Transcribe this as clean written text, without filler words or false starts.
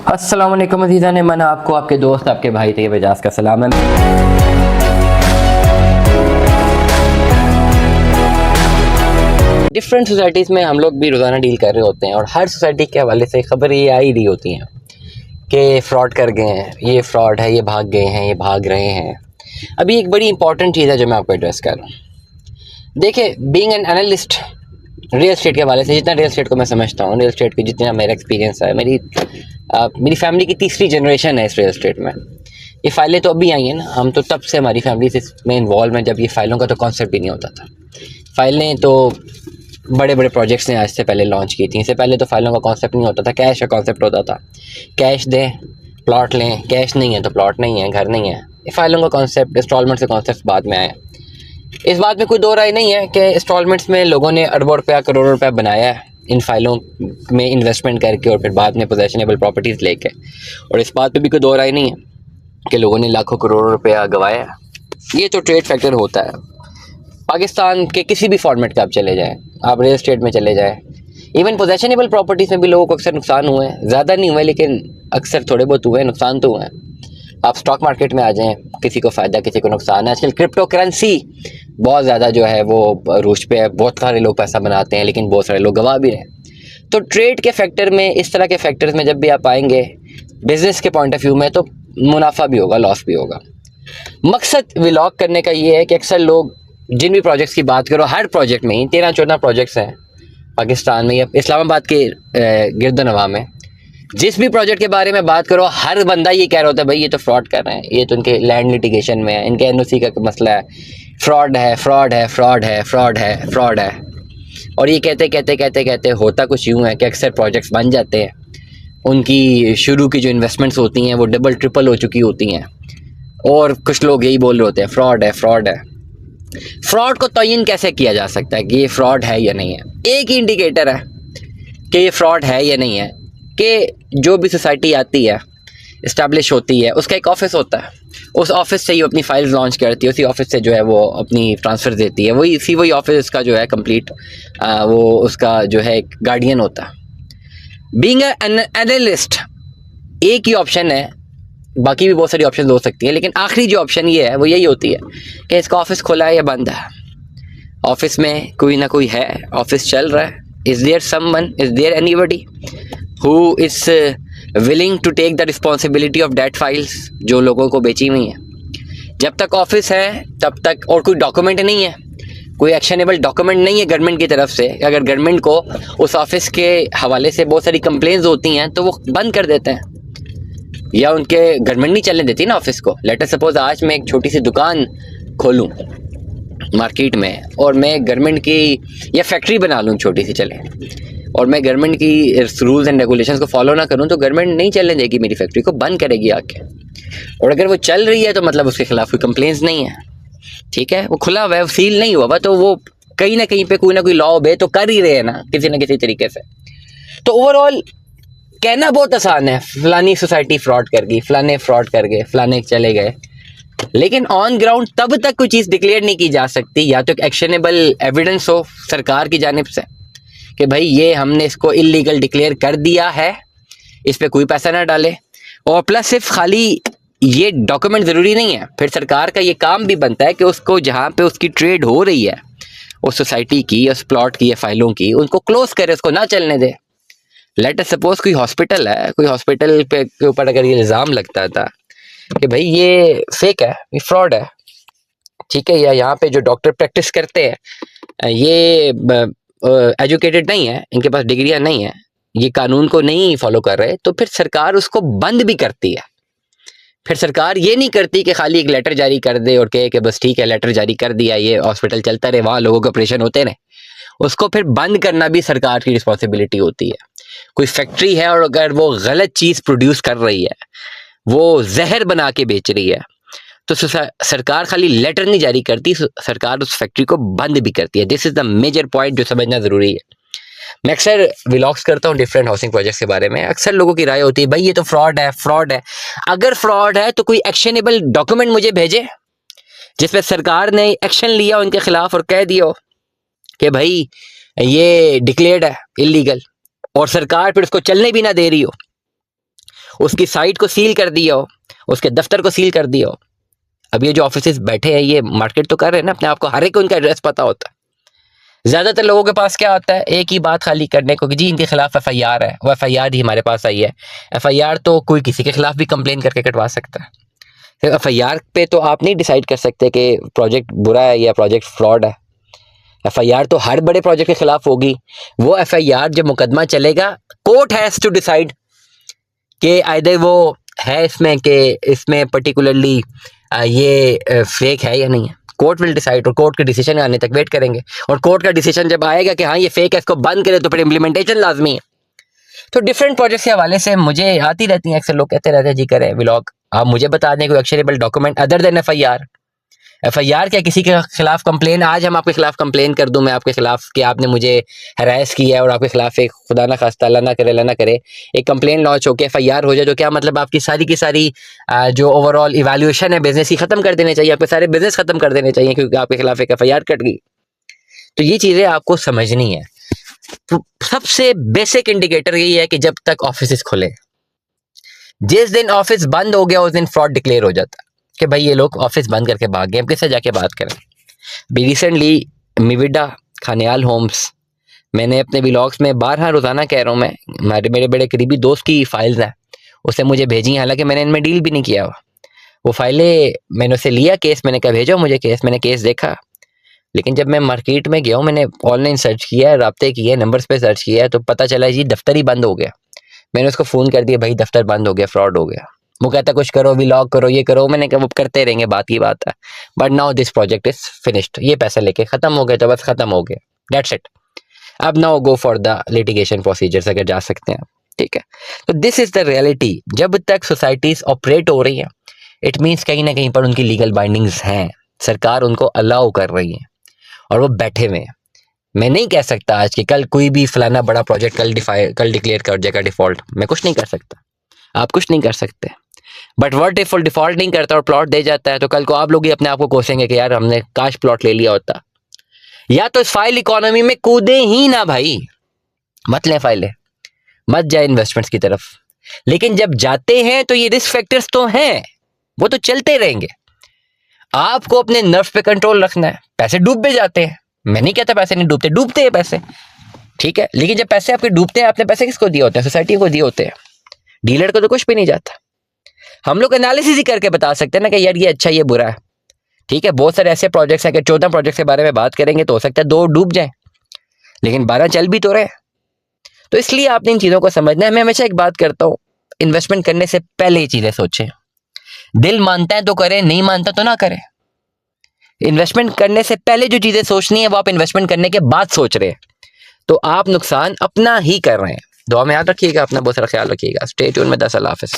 अस्सलाम वालेकुम अज़ीज़ान, मैं आपको आपके दोस्त आपके भाई तैयब एजाज का सलाम है। डिफरेंट सोसाइटीज़ में हम लोग भी रोज़ाना डील कर रहे होते हैं और हर सोसाइटी के हवाले से खबर ये आ ही रही होती हैं कि फ़्रॉड कर गए हैं, ये फ़्रॉड है, ये भाग गए हैं, ये भाग रहे हैं। अभी एक बड़ी इंपॉर्टेंट चीज़ है जो मैं आपको एड्रेस कर रहा हूँ। देखिए, being an analyst real estate के हवाले से, जितना रियल एस्टेट को मैं समझता हूँ, रियल एस्टेट की जितना मेरा एक्सपीरियंस है, मेरी फैमिली की तीसरी जनरेशन है इस रियल एस्टेट में। ये फाइलें तो अभी आई हैं ना, हम तो तब से हमारी फैमिली से इसमें इन्वॉल्व है जब ये फाइलों का तो कॉन्सेप्ट भी नहीं होता था। फाइलें तो बड़े बड़े प्रोजेक्ट्स ने आज से पहले लॉन्च की थी। इससे पहले तो फाइलों का कॉन्सेप्ट नहीं होता था, कैश का कॉन्सेप्ट होता था। कैश दें, प्लॉट लें, कैश नहीं है तो प्लॉट नहीं है, घर नहीं है। ये फाइलों का कॉन्सेप्ट, इंस्टॉलमेंट से कॉन्सेप्ट बाद में आया। इस बात में कोई दो राय नहीं है कि इंस्टॉलमेंट्स में लोगों ने अरबों रुपया, करोड़ों रुपया बनाया है इन फाइलों में इन्वेस्टमेंट करके और फिर बाद में पोजेशनेबल प्रॉपर्टीज़ लेके। और इस बात पे भी कोई दो राय नहीं है कि लोगों ने लाखों करोड़ों रुपया गंवाया है। ये तो ट्रेड फैक्टर होता है। पाकिस्तान के किसी भी फॉर्मेट का आप चले जाएँ, आप रियल एस्टेट में चले जाएँ, इवन पोजेशनेबल प्रॉपर्टीज़ में भी लोगों को अक्सर नुकसान हुए हैं। ज़्यादा नहीं हुए लेकिन अक्सर थोड़े बहुत हुए हैं, नुकसान तो हुए हैं। आप स्टॉक मार्केट में आ जाएँ, किसी को फ़ायदा किसी को नुकसान है। आजकल क्रिप्टो करेंसी बहुत ज़्यादा जो है वो रूज पे है, बहुत सारे लोग पैसा बनाते हैं लेकिन बहुत सारे लोग गंवा भी रहे हैं। तो ट्रेड के फैक्टर में, इस तरह के फैक्टर्स में जब भी आप आएंगे बिजनेस के पॉइंट ऑफ व्यू में, तो मुनाफा भी होगा, लॉस भी होगा। मकसद व्लॉग करने का ये है कि अक्सर लोग जिन भी प्रोजेक्ट्स की बात करो, हर प्रोजेक्ट में ही 13-14 प्रोजेक्ट्स हैं पाकिस्तान में या इस्लामाबाद के गिरदनवा में। जिस भी प्रोजेक्ट के बारे में बात करो, हर बंदा ये कह रहा होता है भाई ये तो फ्रॉड कर रहे हैं, ये तो इनके लैंड लिटिगेशन में है, इनके एनओसी का मसला है, फ्रॉड है, फ्रॉड है, फ्रॉड है, फ्रॉड है, फ्रॉड है। और ये कहते कहते कहते कहते होता कुछ यूँ है कि अक्सर प्रोजेक्ट्स बन जाते हैं, उनकी शुरू की जो इन्वेस्टमेंट्स होती हैं वो डबल ट्रिपल हो चुकी होती हैं और कुछ लोग यही बोल रहे होते हैं फ्रॉड है, फ्रॉड है। फ्रॉड को तयन कैसे किया जा सकता है कि ये फ्रॉड है या नहीं है? एक ही इंडिकेटर है कि ये फ्रॉड है या नहीं है कि जो भी सोसाइटी आती है, इस्टेब्लिश होती है, उसका एक ऑफिस होता है। उस ऑफिस से ही अपनी फाइल्स लॉन्च करती है, उसी ऑफिस से जो है वो अपनी ट्रांसफ़र देती है, वही ऑफिस का जो है कंप्लीट वो उसका जो है एक गार्डियन होता है। बीइंग एन एनालिस्ट एक ही ऑप्शन है, बाकी भी बहुत सारी ऑप्शन हो सकती है, लेकिन आखिरी जो ऑप्शन ये है वो यही होती है कि इसका ऑफिस खुला है या बंद है। ऑफिस में कोई ना कोई है, ऑफिस चल रहा है। Is there someone, is there anybody who is willing to take the responsibility of that files जो लोगों को बेची हुई हैं? जब तक ऑफिस है तब तक, और कोई डॉक्यूमेंट नहीं है, कोई एक्शनेबल डॉक्यूमेंट नहीं है गवर्नमेंट की तरफ से। अगर गवर्नमेंट को उस ऑफिस के हवाले से बहुत सारी कंप्लेंट्स होती हैं तो वो बंद कर देते हैं, या उनके गवर्नमेंट नहीं चलने देती ना ऑफिस को। लेटर सपोज आज मैं एक छोटी सी दुकान खोलूँ मार्केट में और मैं गवर्नमेंट की, या फैक्ट्री बना लूँ छोटी सी चले, और मैं गवर्नमेंट की रूल्स एंड रेगुलेशंस को फॉलो ना करूँ तो गवर्नमेंट नहीं चलने देगी, मेरी फैक्ट्री को बंद करेगी आके। और अगर वो चल रही है तो मतलब उसके खिलाफ कोई कंप्लेंट्स नहीं है, ठीक है, वो खुला हुआ है, सील नहीं हुआ, तो वो कहीं ना कहीं पे कोई ना कोई लॉ बे तो कर ही रहे हैं ना किसी तरीके से। तो ओवरऑल कहना बहुत आसान है, फलानी सोसाइटी फ्रॉड कर गई, फलाने फ्रॉड कर गए, फलाने चले गए, लेकिन ऑन ग्राउंड तब तक कोई चीज़ डिक्लेयर नहीं की जा सकती या तो एक एक्शनेबल एविडेंस हो सरकार की जानिब से कि भाई ये हमने इसको इलीगल डिक्लेयर कर दिया है, इस पर कोई पैसा ना डाले। और प्लस सिर्फ खाली ये डॉक्यूमेंट ज़रूरी नहीं है, फिर सरकार का ये काम भी बनता है कि उसको जहाँ पे उसकी ट्रेड हो रही है, उस सोसाइटी की, उस प्लॉट की या फाइलों की, उनको क्लोज करे, उसको ना चलने दे। लेट अस सपोज कोई हॉस्पिटल है, कोई हॉस्पिटल पे के ऊपर अगर ये इल्ज़ाम लगता था कि भाई ये फेक है, ये फ्रॉड है, ठीक है, या यहाँ पे जो डॉक्टर प्रैक्टिस करते हैं ये एजुकेटेड नहीं है, इनके पास डिग्रियाँ नहीं है, ये कानून को नहीं फॉलो कर रहे, तो फिर सरकार उसको बंद भी करती है। फिर सरकार ये नहीं करती कि खाली एक लेटर जारी कर दे और कहे कि बस ठीक है लेटर जारी कर दिया, ये हॉस्पिटल चलता रहे, वहाँ लोगों के ऑपरेशन होते रहे। उसको फिर बंद करना भी सरकार की रिस्पॉन्सिबिलिटी होती है। कोई फैक्ट्री है और अगर वो गलत चीज़ प्रोड्यूस कर रही है, वो जहर बना के बेच रही है, तो सरकार खाली लेटर नहीं जारी करती, सरकार उस फैक्ट्री को बंद भी करती है। This is the major point जो समझना ज़रूरी है। मैं अक्सर व्लॉग्स करता हूँ डिफरेंट हाउसिंग प्रोजेक्ट्स के बारे में। अक्सर लोगों की राय होती है भाई ये तो फ्रॉड है, फ्रॉड है। अगर फ्रॉड है तो कोई एक्शनेबल डॉक्यूमेंट मुझे भेजे जिसपे सरकार ने एक्शन लिया उनके खिलाफ और कह दिया कि भाई ये डिक्लेयर्ड है इलीगल, और सरकार फिर उसको चलने भी ना दे रही हो, उसकी साइट को सील कर दिया हो, उसके दफ्तर को सील कर दिया हो। अब ये जो ऑफिस बैठे हैं ये मार्केट तो कर रहे हैं ना अपने आप को, हर एक को उनका एड्रेस पता होता है। ज़्यादातर लोगों के पास क्या होता है, एक ही बात खाली करने को कि जी इनके खिलाफ FIR है, वो FIR ही हमारे पास आई है। FIR तो कोई किसी के खिलाफ भी कंप्लेन करके कटवा सकता है। फिर FIR पे तो आप नहीं डिसाइड कर सकते कि प्रोजेक्ट बुरा है या प्रोजेक्ट फ्रॉड है। FIR तो हर बड़े प्रोजेक्ट के खिलाफ होगी। वो FIR जब मुकदमा चलेगा, कोर्ट हैज़ टू डिसाइड कि आइदर वो है इसमें कि इसमें पर्टिकुलरली ये फेक है या नहीं है। कोर्ट विल डिसाइड और कोर्ट के डिसीजन आने तक वेट करेंगे। और कोर्ट का डिसीजन जब आएगा कि हाँ ये फेक है, इसको बंद करें, तो फिर इम्प्लीमेंटेशन लाजमी है। तो डिफरेंट प्रोजेक्ट्स के हवाले से मुझे आती रहती हैं, अक्सर लोग कहते रहते हैं जी करें व्लॉग, आप मुझे बता दें कोई actionable document other than FIR क्या किसी के खिलाफ कंप्लेन, आज हम आपके खिलाफ कंप्लेन कर दूं मैं आपके खिलाफ कि आपने मुझे हरास किया है और आपके खिलाफ एक खुदा ना खास्ता अल्लाह ना करे एक कंप्लेन लॉन्च होकर FIR हो जाए, तो क्या मतलब आपकी सारी की सारी जो ओवरऑल इवैल्यूएशन है बिजनेस की खत्म कर देने चाहिए, आपके सारे बिजनेस खत्म कर देने चाहिए क्योंकि आपके खिलाफ एक FIR कट गई। तो ये चीज़ें आपको समझनी है। तो सबसे बेसिक इंडिकेटर यही है कि जब तक ऑफिस खुले, जिस दिन ऑफिस बंद हो गया उस दिन फ्रॉड डिक्लेयर हो जाता है कि भाई ये लोग ऑफिस बंद करके भाग गए, किससे जाके बात करें। भी रिसेंटली मिविडा खानियाल होम्स, मैंने अपने व्लॉग्स में 12 रोज़ाना कह रहा हूँ मैं, मेरे बड़े करीबी दोस्त की फाइल्स हैं, उसने मुझे भेजी हैं, हालांकि मैंने इनमें डील भी नहीं किया। वो फाइलें मैंने उससे लिया केस, मैंने कहा भेजो मुझे केस, मैंने केस देखा। लेकिन जब मैं मार्केट में गया हूँ, मैंने ऑनलाइन सर्च किया है, राब्ते किए, नंबर्स पे सर्च किया है, तो पता चला जी दफ्तर ही बंद हो गया। मैंने उसको फ़ोन कर दिया, भाई दफ्तर बंद हो गया, फ्रॉड हो गया। वो कहता कुछ करो, व्लॉग करो, ये करो। मैंने कहा वो करते रहेंगे, बात की बात है। But now this project is finished, ये पैसे लेके ख़त्म हो गए तो बस ख़त्म हो गया, दैट्स इट। अब now go for the litigation procedures अगर जा सकते हैं, ठीक है। तो दिस इज़ द रियलिटी। जब तक सोसाइटीज़ ऑपरेट हो रही हैं, इट मीन्स कहीं ना कहीं पर उनकी लीगल बाइंडिंग्स हैं, सरकार उनको अलाउ कर रही है और वो बैठे हुए हैं। मैं नहीं कह सकता आज कि कल कोई भी फलाना बड़ा प्रोजेक्ट कल डिक्लेयर कर जाएगा डिफ़ॉल्ट, मैं कुछ नहीं कर सकता, आप कुछ नहीं कर सकते। बट व्हाट इफ डिफ़ॉल्ट नहीं करता और प्लॉट दे जाता है, तो कल को आप लोग ही अपने आप को कोसेंगे कि यार हमने काश प्लॉट ले लिया होता। या तो इस फाइल इकोनॉमी में कूदे ही ना भाई, मत लें फाइलें, मत जाए इन्वेस्टमेंट्स की तरफ। लेकिन जब जाते हैं तो ये रिस्क फैक्टर्स तो हैं, वो तो चलते रहेंगे। आपको अपने नर्व पे कंट्रोल रखना है। पैसे डूब भी जाते हैं, मैं नहीं कहता पैसे नहीं डूबते, डूबते हैं पैसे, ठीक है। लेकिन जब पैसे आपके डूबते हैं, आपने पैसे किसको दिए होते हैं? सोसाइटी को दिए होते हैं, डीलर को तो कुछ भी नहीं जाता। हम लोग एनालिसिस ही करके बता सकते हैं ना कि यार ये अच्छा ये बुरा है, ठीक है। बहुत सारे ऐसे प्रोजेक्ट्स हैं कि 14 प्रोजेक्ट्स के बारे में बात करेंगे तो हो सकता है 2 डूब जाएं, लेकिन 12 चल भी तो रहे। तो इसलिए आपने इन चीज़ों को समझना है। मैं हमेशा एक बात करता हूँ, इन्वेस्टमेंट करने से पहले ये चीज़ें सोचें। दिल मानता है तो करें, नहीं मानता तो ना करें। इन्वेस्टमेंट करने से पहले जो चीज़ें सोचनी है वो आप इन्वेस्टमेंट करने के बाद सोच रहे हैं, तो आप नुकसान अपना ही कर रहे हैं। दुआ में याद रखिएगा, अपना बहुत सारा ख्याल रखिएगा। स्टे ट्यून में 10 अल्लाह हाफ़िज़।